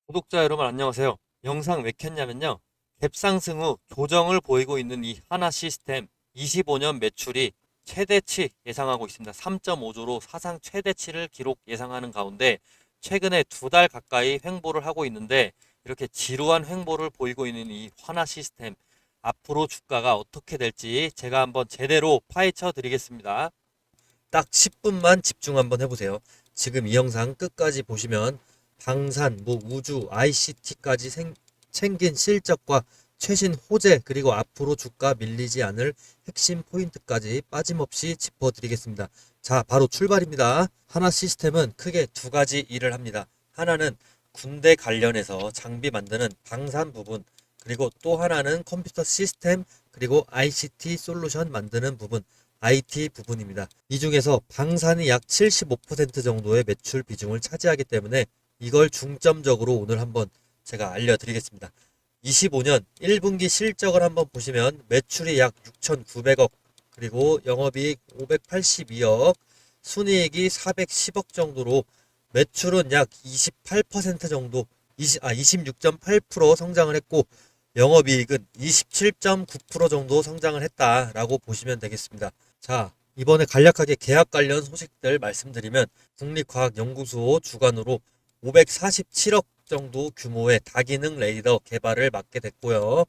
구독자 여러분 안녕하세요. 영상 왜 켰냐면요. 갭상승 후 조정을 보이고 있는 이 하나 시스템 25년 매출이 최대치 예상하고 있습니다. 3.5조로 사상 최대치를 기록 예상하는 가운데 최근에 2달 가까이 횡보를 하고 있는데 이렇게 지루한 횡보를 보이고 있는 이 하나 시스템 앞으로 주가가 어떻게 될지 제가 한번 제대로 파헤쳐 드리겠습니다. 딱 10분만 집중 한번 해보세요. 지금 이 영상 끝까지 보시면 방산, 우주, ICT까지 챙긴 실적과 최신 호재 그리고 앞으로 주가 밀리지 않을 핵심 포인트까지 빠짐없이 짚어드리겠습니다. 자, 바로 출발입니다. 하나 시스템은 크게 두 가지 일을 합니다. 하나는 군대 관련해서 장비 만드는 방산 부분, 그리고 또 하나는 컴퓨터 시스템, 그리고 ICT 솔루션 만드는 부분, IT 부분입니다. 이 중에서 방산이 약 75% 정도의 매출 비중을 차지하기 때문에 이걸 중점적으로 오늘 한번 제가 알려드리겠습니다. 25년 1분기 실적을 한번 보시면 매출이 약 6,900억, 그리고 영업이익 582억, 순이익이 410억 정도로 매출은 약 28% 정도, 26.8% 성장을 했고 영업이익은 27.9% 정도 성장을 했다라고 보시면 되겠습니다. 자, 이번에 간략하게 계약 관련 소식들 말씀드리면 국립과학연구소 주관으로 547억 정도 규모의 다기능 레이더 개발을 맡게 됐고요.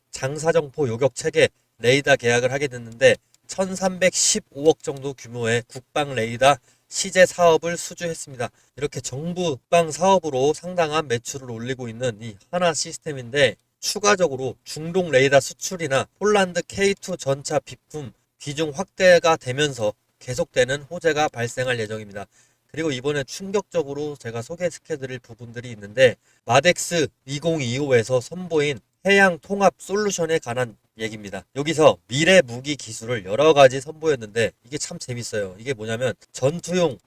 장사정포 요격 체계 레이더 계약을 하게 됐는데 1315억 정도 규모의 국방 레이더 시제 사업을 수주했습니다. 이렇게 정부 국방 사업으로 상당한 매출을 올리고 있는 이 하나 시스템인데 추가적으로 중동 레이더 수출이나 폴란드 K2 전차 비품 비중 확대가 되면서 계속되는 호재가 발생할 예정입니다. 그리고 이번에 충격적으로 제가 소개시켜드릴 부분들이 있는데 마덱스 2025에서 선보인 해양 통합 솔루션에 관한 얘기입니다. 여기서 미래 무기 기술을 여러 가지 선보였는데 이게 참 재밌어요. 이게 뭐냐면 전투용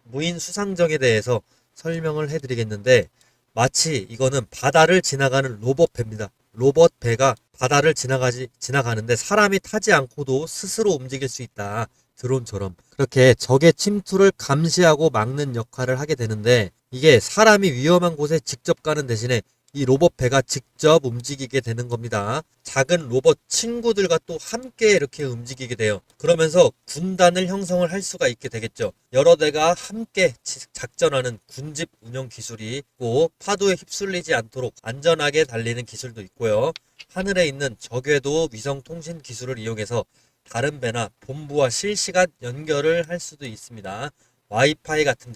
무인 수상정에 대해서 설명을 해드리겠는데 마치 이거는 바다를 지나가는 로봇 배입니다. 로봇 배가 바다를 지나가는데 사람이 타지 않고도 스스로 움직일 수 있다. 드론처럼. 그렇게 적의 침투를 감시하고 막는 역할을 하게 되는데 이게 사람이 위험한 곳에 직접 가는 대신에 이 로봇 배가 직접 움직이게 되는 겁니다. 작은 로봇 친구들과 또 함께 이렇게 움직이게 돼요. 그러면서 군단을 형성을 할 수가 있게 되겠죠. 여러 대가 함께 작전하는 군집 운영 기술이 있고 파도에 휩쓸리지 않도록 안전하게 달리는 기술도 있고요. 하늘에 있는 저궤도 위성 통신 기술을 이용해서 다른 배나 본부와 실시간 연결을 할 수도 있습니다. 와이파이 같은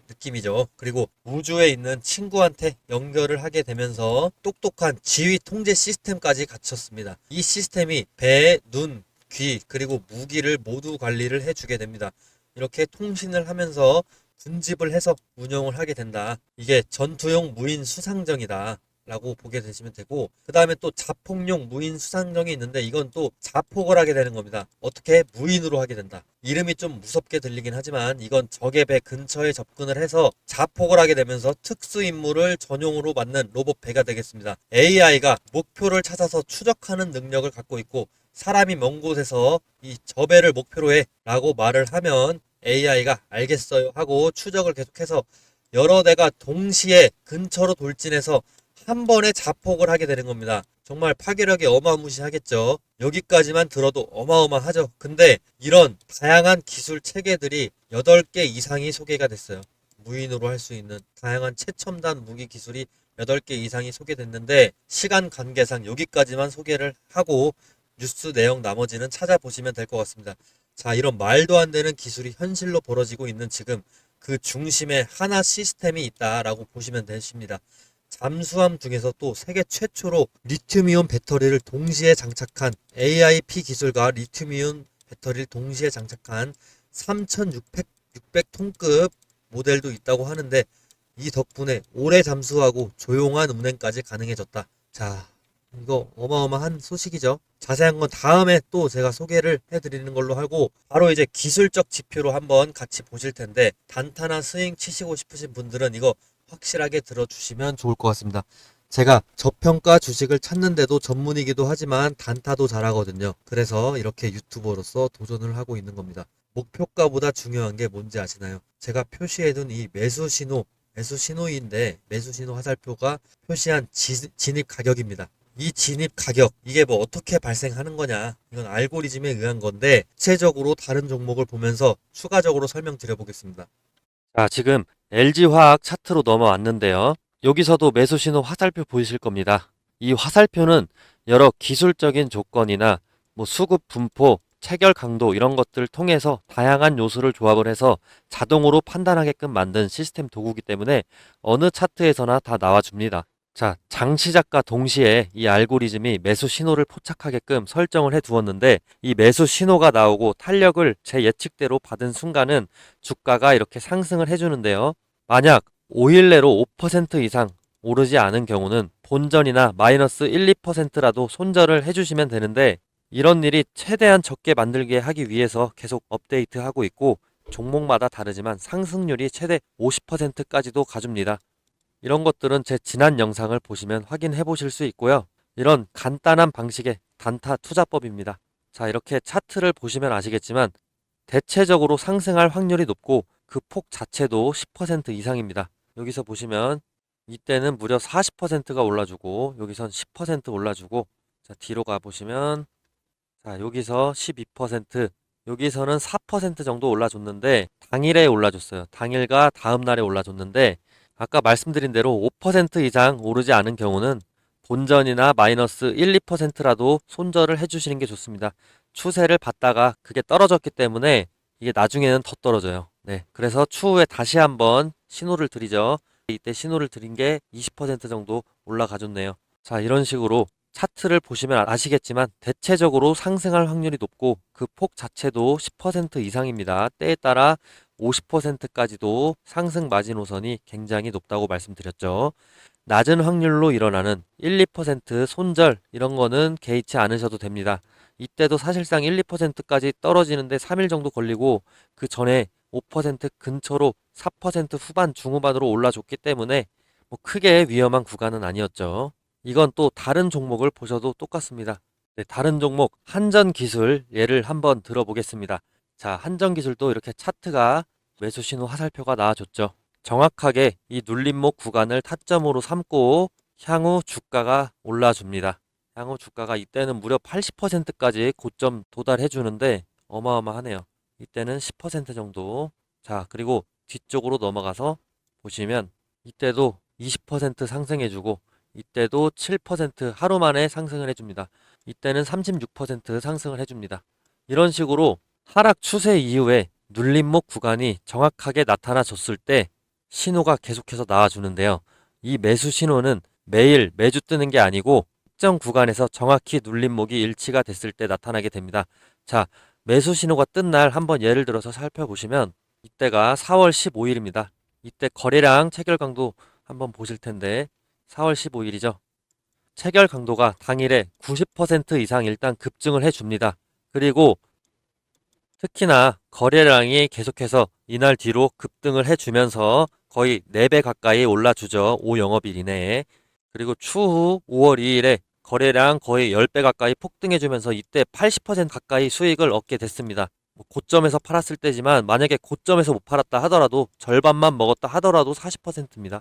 느낌이죠. 그리고 우주에 있는 친구한테 연결을 하게 되면서 똑똑한 지휘 통제 시스템까지 갖췄습니다. 이 시스템이 배, 눈, 귀, 그리고 무기를 모두 관리를 해주게 됩니다. 이렇게 통신을 하면서 군집을 해서 운영을 하게 된다. 이게 전투용 무인 수상정이다. 라고 보게 되시면 되고, 그 다음에 또 자폭용 무인 수상정이 있는데 이건 또 자폭을 하게 되는 겁니다. 어떻게? 무인으로 하게 된다. 이름이 좀 무섭게 들리긴 하지만 이건 적의 배 근처에 접근을 해서 자폭을 하게 되면서 특수 임무를 전용으로 맡는 로봇 배가 되겠습니다. AI가 목표를 찾아서 추적하는 능력을 갖고 있고 사람이 먼 곳에서 이 저 배를 목표로 해 라고 말을 하면 AI가 알겠어요 하고 추적을 계속해서 여러 대가 동시에 근처로 돌진해서 한 번에 자폭을 하게 되는 겁니다. 정말 파괴력이 어마무시하겠죠. 여기까지만 들어도 어마어마하죠. 근데 이런 다양한 기술 체계들이 8개 이상이 소개가 됐어요. 무인으로 할 수 있는 다양한 최첨단 무기 기술이 8개 이상이 소개됐는데 시간 관계상 여기까지만 소개를 하고 뉴스 내용 나머지는 찾아보시면 될 것 같습니다. 자, 이런 말도 안 되는 기술이 현실로 벌어지고 있는 지금 그 중심에 하나 시스템이 있다라고 보시면 되십니다. 잠수함 중에서 또 세계 최초로 리튬이온 배터리를 동시에 장착한 AIP 기술과 리튬이온 배터리를 동시에 장착한 3600톤급 모델도 있다고 하는데 이 덕분에 오래 잠수하고 조용한 운행까지 가능해졌다. 자, 이거 어마어마한 소식이죠. 자세한 건 다음에 또 제가 소개를 해드리는 걸로 하고 바로 이제 기술적 지표로 한번 같이 보실 텐데 단타나 스윙 치시고 싶으신 분들은 이거 확실하게 들어주시면 좋을 것 같습니다. 제가 저평가 주식을 찾는데도 전문이기도 하지만 단타도 잘하거든요. 그래서 이렇게 유튜버로서 도전을 하고 있는 겁니다. 목표가보다 중요한 게 뭔지 아시나요? 제가 표시해둔 이 매수 신호 매수 신호인데 매수 신호 화살표가 표시한 진입 가격입니다. 이 진입 가격, 이게 뭐 어떻게 발생하는 거냐? 이건 알고리즘에 의한 건데 구체적으로 다른 종목을 보면서 추가적으로 설명드려 보겠습니다. 자, 지금 LG화학 차트로 넘어왔는데요. 여기서도 매수 신호 화살표 보이실 겁니다. 이 화살표는 여러 기술적인 조건이나 뭐 수급 분포, 체결 강도 이런 것들을 통해서 다양한 요소를 조합을 해서 자동으로 판단하게끔 만든 시스템 도구이기 때문에 어느 차트에서나 다 나와줍니다. 자, 장 시작과 동시에 이 알고리즘이 매수 신호를 포착하게끔 설정을 해 두었는데 이 매수 신호가 나오고 탄력을 제 예측대로 받은 순간은 주가가 이렇게 상승을 해주는데요. 만약 5일 내로 5% 이상 오르지 않은 경우는 본전이나 마이너스 1, 2%라도 손절을 해주시면 되는데 이런 일이 최대한 적게 만들게 하기 위해서 계속 업데이트하고 있고 종목마다 다르지만 상승률이 최대 50%까지도 가줍니다. 이런 것들은 제 지난 영상을 보시면 확인해 보실 수 있고요. 이런 간단한 방식의 단타 투자법입니다. 자, 이렇게 차트를 보시면 아시겠지만 대체적으로 상승할 확률이 높고 그 폭 자체도 10% 이상입니다. 여기서 보시면 이때는 무려 40%가 올라주고 여기선 10% 올라주고 자, 뒤로 가 보시면 자, 여기서 12%, 여기서는 4% 정도 올라줬는데 당일에 올라줬어요. 당일과 다음 날에 올라줬는데 아까 말씀드린 대로 5% 이상 오르지 않은 경우는 본전이나 마이너스 1, 2%라도 손절을 해주시는 게 좋습니다. 추세를 봤다가 그게 떨어졌기 때문에 이게 나중에는 더 떨어져요. 네, 그래서 추후에 다시 한번 신호를 드리죠. 이때 신호를 드린 게 20% 정도 올라가줬네요. 자, 이런 식으로 차트를 보시면 아시겠지만 대체적으로 상승할 확률이 높고 그 폭 자체도 10% 이상입니다. 때에 따라 50%까지도 상승 마지노선이 굉장히 높다고 말씀드렸죠. 낮은 확률로 일어나는 1, 2% 손절 이런 거는 개의치 않으셔도 됩니다. 이때도 사실상 1, 2%까지 떨어지는데 3일 정도 걸리고 그 전에 5% 근처로 4% 후반 중후반으로 올라줬기 때문에 뭐 크게 위험한 구간은 아니었죠. 이건 또 다른 종목을 보셔도 똑같습니다. 네, 다른 종목 한전기술 예를 한번 들어보겠습니다. 자, 한전기술도 이렇게 차트가 매수 신호 화살표가 나와줬죠. 정확하게 이 눌림목 구간을 타점으로 삼고 향후 주가가 올라줍니다. 향후 주가가 이때는 무려 80%까지 고점 도달해 주는데 어마어마하네요. 이때는 10% 정도. 자, 그리고 뒤쪽으로 넘어가서 보시면 이때도 20% 상승해 주고 이때도 7% 하루 만에 상승을 해줍니다. 이때는 36% 상승을 해줍니다. 이런 식으로 하락 추세 이후에 눌림목 구간이 정확하게 나타나 줬을 때 신호가 계속해서 나와주는데요. 이 매수 신호는 매일 매주 뜨는 게 아니고 특정 구간에서 정확히 눌림목이 일치가 됐을 때 나타나게 됩니다. 자, 매수 신호가 뜬 날 한번 예를 들어서 살펴보시면 이때가 4월 15일입니다. 이때 거래량 체결 강도 한번 보실 텐데 4월 15일이죠. 체결 강도가 당일에 90% 이상 일단 급증을 해줍니다. 그리고 특히나 거래량이 계속해서 이날 뒤로 급등을 해주면서 거의 4배 가까이 올라주죠. 5영업일 이내에. 그리고 추후 5월 2일에 거래량 거의 10배 가까이 폭등해주면서 이때 80% 가까이 수익을 얻게 됐습니다. 고점에서 팔았을 때지만 만약에 고점에서 못 팔았다 하더라도 절반만 먹었다 하더라도 40%입니다.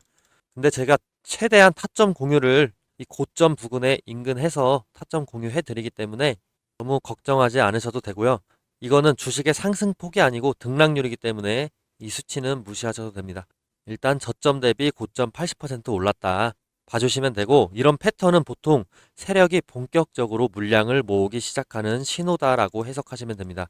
근데 제가 최대한 타점 공유를 이 고점 부근에 인근해서 타점 공유해 드리기 때문에 너무 걱정하지 않으셔도 되고요. 이거는 주식의 상승폭이 아니고 등락률이기 때문에 이 수치는 무시하셔도 됩니다. 일단 저점 대비 고점 80% 올랐다 봐주시면 되고 이런 패턴은 보통 세력이 본격적으로 물량을 모으기 시작하는 신호다라고 해석하시면 됩니다.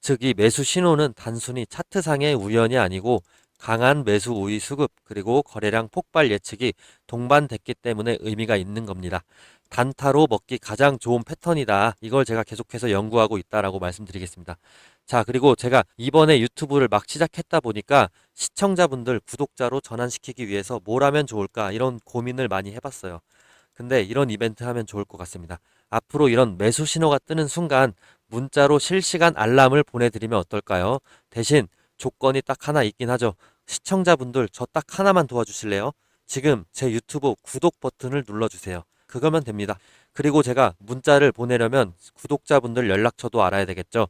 즉 이 매수 신호는 단순히 차트상의 우연이 아니고 강한 매수 우위 수급 그리고 거래량 폭발 예측이 동반됐기 때문에 의미가 있는 겁니다. 단타로 먹기 가장 좋은 패턴이다. 이걸 제가 계속해서 연구하고 있다라고 말씀드리겠습니다. 자, 그리고 제가 이번에 유튜브를 막 시작했다 보니까 시청자분들 구독자로 전환시키기 위해서 뭘 하면 좋을까 이런 고민을 많이 해봤어요. 근데 이런 이벤트 하면 좋을 것 같습니다. 앞으로 이런 매수 신호가 뜨는 순간 문자로 실시간 알람을 보내드리면 어떨까요? 대신 조건이 딱 하나 있긴 하죠. 시청자분들 저 딱 하나만 도와주실래요? 지금 제 유튜브 구독 버튼을 눌러주세요. 그거면 됩니다. 그리고 제가 문자를 보내려면 구독자분들 연락처도 알아야 되겠죠.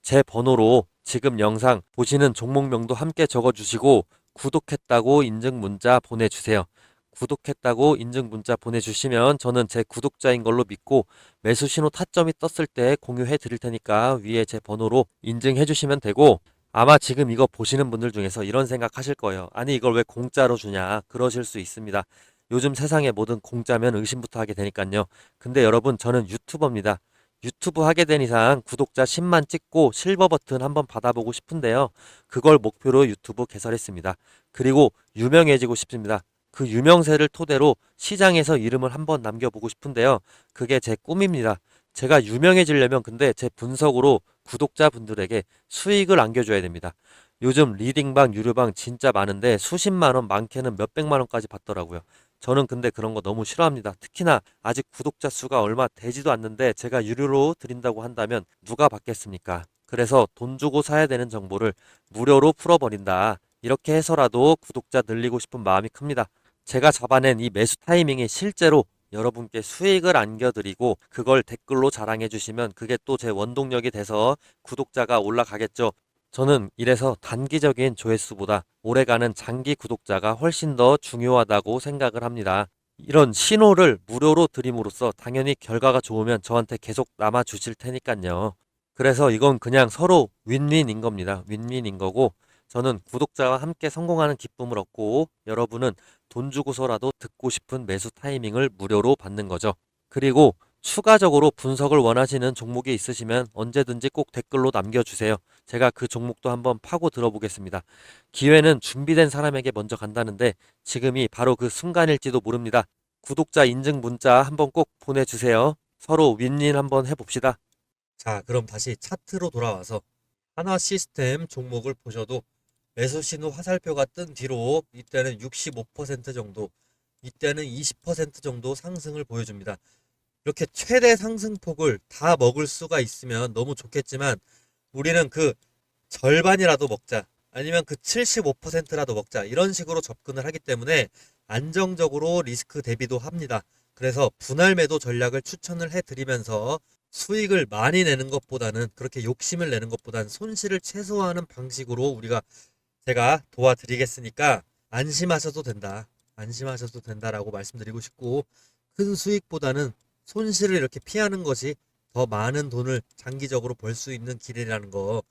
제 번호로 지금 영상 보시는 종목명도 함께 적어주시고 구독했다고 인증 문자 보내주세요. 구독했다고 인증 문자 보내주시면 저는 제 구독자인 걸로 믿고 매수 신호 타점이 떴을 때 공유해 드릴 테니까 위에 제 번호로 인증해 주시면 되고, 아마 지금 이거 보시는 분들 중에서 이런 생각 하실 거예요. 아니 이걸 왜 공짜로 주냐 그러실 수 있습니다. 요즘 세상에 뭐든 공짜면 의심부터 하게 되니까요. 근데 여러분, 저는 유튜버입니다. 유튜브 하게 된 이상 구독자 10만 찍고 실버 버튼 한번 받아보고 싶은데요. 그걸 목표로 유튜브 개설했습니다. 그리고 유명해지고 싶습니다. 그 유명세를 토대로 시장에서 이름을 한번 남겨보고 싶은데요. 그게 제 꿈입니다. 제가 유명해지려면 근데 제 분석으로 구독자분들에게 수익을 안겨줘야 됩니다. 요즘 리딩방, 유료방 진짜 많은데 수십만 원, 많게는 몇백만 원까지 받더라고요. 저는 근데 그런 거 너무 싫어합니다. 특히나 아직 구독자 수가 얼마 되지도 않는데 제가 유료로 드린다고 한다면 누가 받겠습니까? 그래서 돈 주고 사야 되는 정보를 무료로 풀어버린다. 이렇게 해서라도 구독자 늘리고 싶은 마음이 큽니다. 제가 잡아낸 이 매수 타이밍이 실제로 여러분께 수익을 안겨드리고 그걸 댓글로 자랑해 주시면 그게 또 제 원동력이 돼서 구독자가 올라가겠죠. 저는 이래서 단기적인 조회수보다 오래가는 장기 구독자가 훨씬 더 중요하다고 생각을 합니다. 이런 신호를 무료로 드림으로써 당연히 결과가 좋으면 저한테 계속 남아 주실 테니까요. 그래서 이건 그냥 서로 윈윈인 겁니다. 윈윈인 거고, 저는 구독자와 함께 성공하는 기쁨을 얻고 여러분은 돈 주고서라도 듣고 싶은 매수 타이밍을 무료로 받는 거죠. 그리고 추가적으로 분석을 원하시는 종목이 있으시면 언제든지 꼭 댓글로 남겨주세요. 제가 그 종목도 한번 파고 들어보겠습니다. 기회는 준비된 사람에게 먼저 간다는데 지금이 바로 그 순간일지도 모릅니다. 구독자 인증 문자 한번 꼭 보내주세요. 서로 윈윈 한번 해봅시다. 자, 그럼 다시 차트로 돌아와서 하나 시스템 종목을 보셔도 매수 신호 화살표가 뜬 뒤로 이때는 65% 정도, 이때는 20% 정도 상승을 보여줍니다. 이렇게 최대 상승폭을 다 먹을 수가 있으면 너무 좋겠지만 우리는 그 절반이라도 먹자, 아니면 그 75%라도 먹자, 이런 식으로 접근을 하기 때문에 안정적으로 리스크 대비도 합니다. 그래서 분할 매도 전략을 추천을 해드리면서 수익을 많이 내는 것보다는, 그렇게 욕심을 내는 것보다는 손실을 최소화하는 방식으로 제가 도와드리겠으니까 안심하셔도 된다. 안심하셔도 된다라고 말씀드리고 싶고, 큰 수익보다는 손실을 이렇게 피하는 것이 더 많은 돈을 장기적으로 벌 수 있는 길이라는 거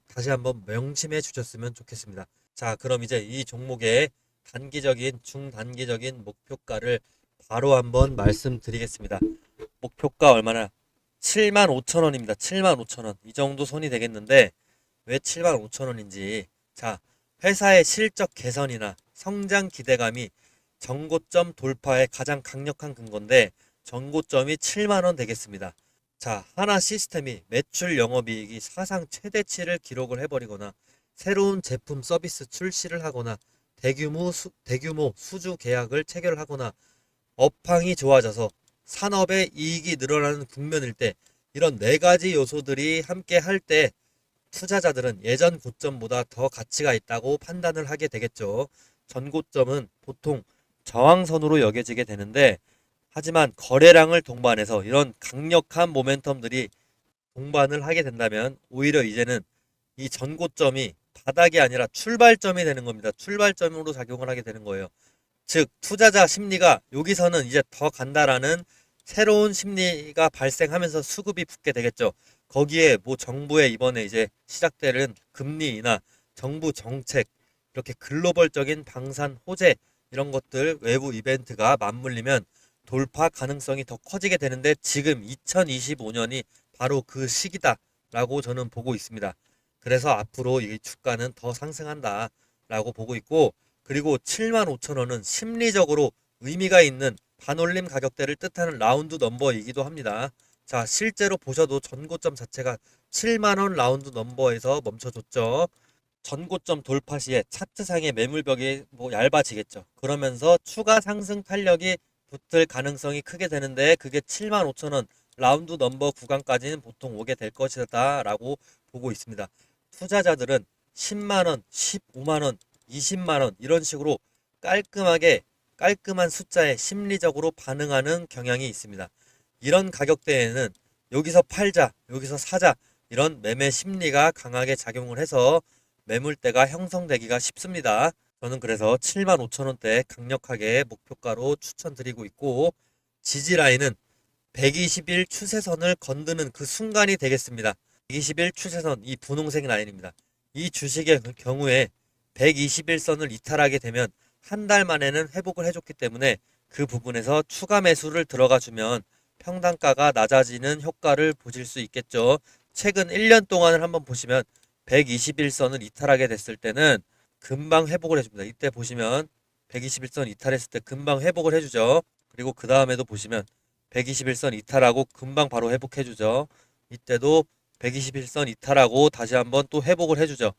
다시 한번 명심해 주셨으면 좋겠습니다. 자, 그럼 이제 이 종목의 단기적인, 중단기적인 목표가를 바로 한번 말씀드리겠습니다. 목표가 얼마나? 75,000원입니다. 75,000원. 이 정도 손이 되겠는데 왜 75,000원인지. 자, 회사의 실적 개선이나 성장 기대감이 전고점 돌파의 가장 강력한 근거인데 전고점이 7만 원 되겠습니다. 자, 하나 시스템이 매출 영업이익이 사상 최대치를 기록을 해버리거나 새로운 제품 서비스 출시를 하거나 대규모 수주 계약을 체결하거나 업황이 좋아져서 산업의 이익이 늘어나는 국면일 때, 이런 네 가지 요소들이 함께 할 때 투자자들은 예전 고점보다 더 가치가 있다고 판단을 하게 되겠죠. 전고점은 보통 저항선으로 여겨지게 되는데, 하지만 거래량을 동반해서 이런 강력한 모멘텀들이 동반을 하게 된다면 오히려 이제는 이 전고점이 바닥이 아니라 출발점이 되는 겁니다. 출발점으로 작용을 하게 되는 거예요. 즉 투자자 심리가 여기서는 이제 더 간다라는 새로운 심리가 발생하면서 수급이 붙게 되겠죠. 거기에 뭐 정부의 이번에 이제 시작되는 금리 인하, 정부 정책, 이렇게 글로벌적인 방산 호재, 이런 것들 외부 이벤트가 맞물리면 돌파 가능성이 더 커지게 되는데, 지금 2025년이 바로 그 시기다라고 저는 보고 있습니다. 그래서 앞으로 이 주가는 더 상승한다라고 보고 있고, 그리고 75,000원은 심리적으로 의미가 있는 반올림 가격대를 뜻하는 라운드 넘버이기도 합니다. 자, 실제로 보셔도 전고점 자체가 7만원 라운드 넘버에서 멈춰줬죠. 전고점 돌파 시에 차트상의 매물벽이 얇아지겠죠. 그러면서 추가 상승 탄력이 붙을 가능성이 크게 되는데, 그게 75,000원 라운드 넘버 구간까지는 보통 오게 될 것이다 라고 보고 있습니다. 투자자들은 10만원, 15만원, 20만원 이런 식으로 깔끔한 숫자에 심리적으로 반응하는 경향이 있습니다. 이런 가격대에는 여기서 팔자, 여기서 사자, 이런 매매 심리가 강하게 작용을 해서 매물대가 형성되기가 쉽습니다. 저는 그래서 75,000원대 강력하게 목표가로 추천드리고 있고, 지지라인은 120일 추세선을 건드는 그 순간이 되겠습니다. 120일 추세선, 이 분홍색 라인입니다. 이 주식의 경우에 121선을 이탈하게 되면 한 달 만에는 회복을 해줬기 때문에 그 부분에서 추가 매수를 들어가 주면 평단가가 낮아지는 효과를 보실 수 있겠죠. 최근 1년 동안을 한번 보시면 121선을 이탈하게 됐을 때는 금방 회복을 해줍니다. 이때 보시면 121선 이탈했을 때 금방 회복을 해주죠. 그리고 그 다음에도 보시면 121선 이탈하고 금방 바로 회복해주죠. 이때도 121선 이탈하고 다시 한번 또 회복을 해주죠.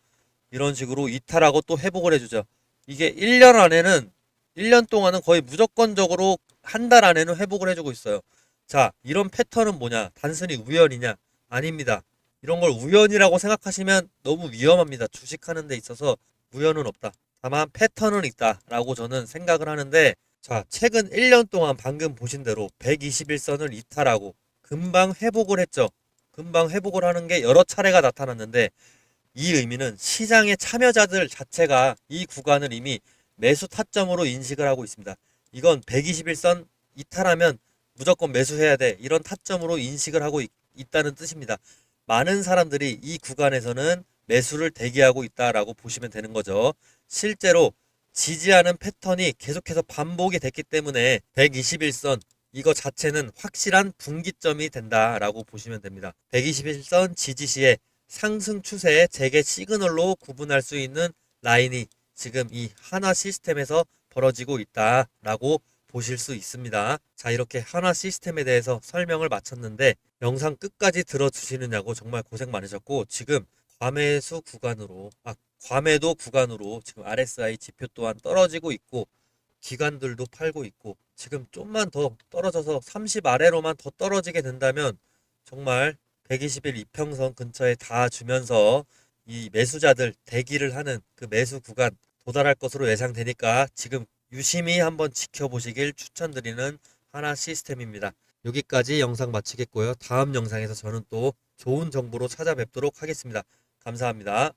이런 식으로 이탈하고 또 회복을 해주죠. 이게 1년 안에는 1년 동안은 거의 무조건적으로 한 달 안에는 회복을 해주고 있어요. 자, 이런 패턴은 뭐냐? 단순히 우연이냐? 아닙니다. 이런 걸 우연이라고 생각하시면 너무 위험합니다. 주식하는 데 있어서 우연은 없다. 다만 패턴은 있다라고 저는 생각을 하는데, 자, 최근 1년 동안 방금 보신 대로 121선을 이탈하고 금방 회복을 했죠. 금방 회복을 하는 게 여러 차례가 나타났는데, 이 의미는 시장의 참여자들 자체가 이 구간을 이미 매수 타점으로 인식을 하고 있습니다. 이건 121선 이탈하면 무조건 매수해야 돼. 이런 타점으로 인식을 하고 있다는 뜻입니다. 많은 사람들이 이 구간에서는 매수를 대기하고 있다라고 보시면 되는 거죠. 실제로 지지하는 패턴이 계속해서 반복이 됐기 때문에 121선 이거 자체는 확실한 분기점이 된다라고 보시면 됩니다. 121선 지지 시에 상승 추세의 재개 시그널로 구분할 수 있는 라인이 지금 이 하나 시스템에서 벌어지고 있다라고 보실 수 있습니다. 자, 이렇게 하나 시스템에 대해서 설명을 마쳤는데 영상 끝까지 들어주시느냐고 정말 고생 많으셨고, 지금 과매수 구간으로 과매도 구간으로 지금 RSI 지표 또한 떨어지고 있고 기관들도 팔고 있고, 지금 좀만 더 떨어져서 30 아래로만 더 떨어지게 된다면 정말 120일 이평선 근처에 닿아주면서 이 매수자들 대기를 하는 그 매수 구간 도달할 것으로 예상되니까 지금 유심히 한번 지켜보시길 추천드리는 하나 시스템입니다. 여기까지 영상 마치겠고요. 다음 영상에서 저는 또 좋은 정보로 찾아뵙도록 하겠습니다. 감사합니다.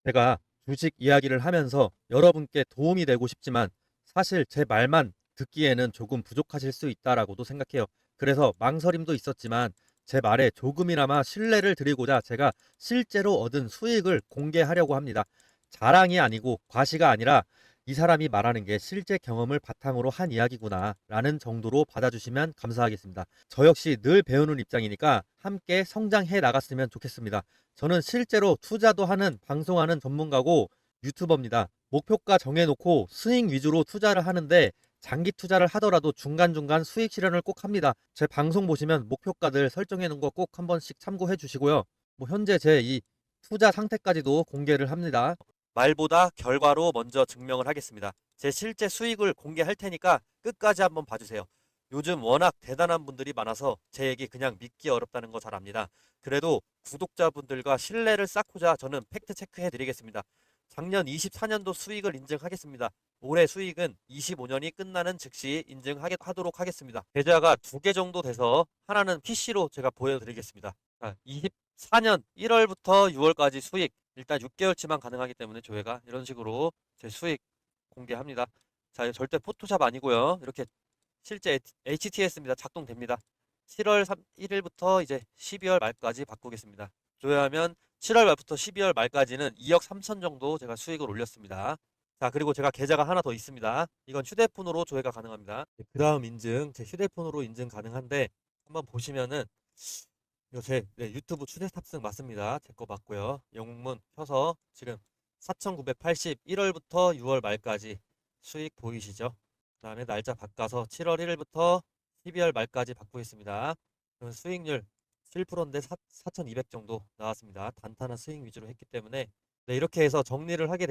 제가 주식 이야기를 하면서 여러분께 도움이 되고 싶지만 사실 제 말만 듣기에는 조금 부족하실 수 있다라고도 생각해요. 그래서 망설임도 있었지만 제 말에 조금이나마 신뢰를 드리고자 제가 실제로 얻은 수익을 공개하려고 합니다. 자랑이 아니고 과시가 아니라 이 사람이 말하는 게 실제 경험을 바탕으로 한 이야기구나 라는 정도로 받아주시면 감사하겠습니다. 저 역시 늘 배우는 입장이니까 함께 성장해 나갔으면 좋겠습니다. 저는 실제로 투자도 하는 방송하는 전문가고 유튜버입니다. 목표가 정해놓고 스윙 위주로 투자를 하는데 장기 투자를 하더라도 중간중간 수익 실현을 꼭 합니다. 제 방송 보시면 목표가들 설정해 놓은 거 꼭 한 번씩 참고해 주시고요. 뭐 현재 제 이 투자 상태까지도 공개를 합니다. 말보다 결과로 먼저 증명을 하겠습니다. 제 실제 수익을 공개할 테니까 끝까지 한번 봐주세요. 요즘 워낙 대단한 분들이 많아서 제 얘기 그냥 믿기 어렵다는 거 잘 압니다. 그래도 구독자분들과 신뢰를 쌓고자 저는 팩트 체크해 드리겠습니다. 작년 24년도 수익을 인증하겠습니다. 올해 수익은 25년이 끝나는 즉시 인증하도록 하겠습니다. 계좌가 2개 정도 돼서 하나는 PC로 제가 보여드리겠습니다. 24년 1월부터 6월까지 수익 일단 6개월치만 가능하기 때문에 조회가 이런 식으로 제 수익 공개합니다. 자, 절대 포토샵 아니고요. 이렇게 실제 HTS입니다. 작동됩니다. 7월 1일부터 이제 12월 말까지 바꾸겠습니다. 조회하면 7월 말부터 12월 말까지는 2억 3천 정도 제가 수익을 올렸습니다. 자, 그리고 제가 계좌가 하나 더 있습니다. 이건 휴대폰으로 조회가 가능합니다. 그 다음 인증, 제 휴대폰으로 인증 가능한데 한번 보시면은 이거 제 유튜브 추세 탑승 맞습니다. 제 거 맞고요. 영문 켜서 지금 4,980 1월부터 6월 말까지 수익 보이시죠? 그 다음에 날짜 바꿔서 7월 1일부터 12월 말까지 바꾸겠습니다. 그러면 수익률 7%인데 4,200 정도 나왔습니다. 단타나 수익 위주로 했기 때문에 네, 이렇게 해서 정리를 하게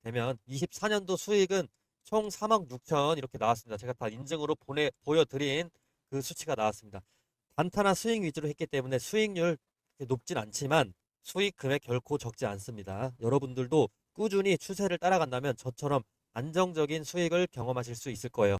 되면 24년도 수익은 총 3억 6천 이렇게 나왔습니다. 제가 다 인증으로 보여드린 그 수치가 나왔습니다. 단타나 수익 위주로 했기 때문에 수익률 높진 않지만 수익 금액 결코 적지 않습니다. 여러분들도 꾸준히 추세를 따라간다면 저처럼 안정적인 수익을 경험하실 수 있을 거예요.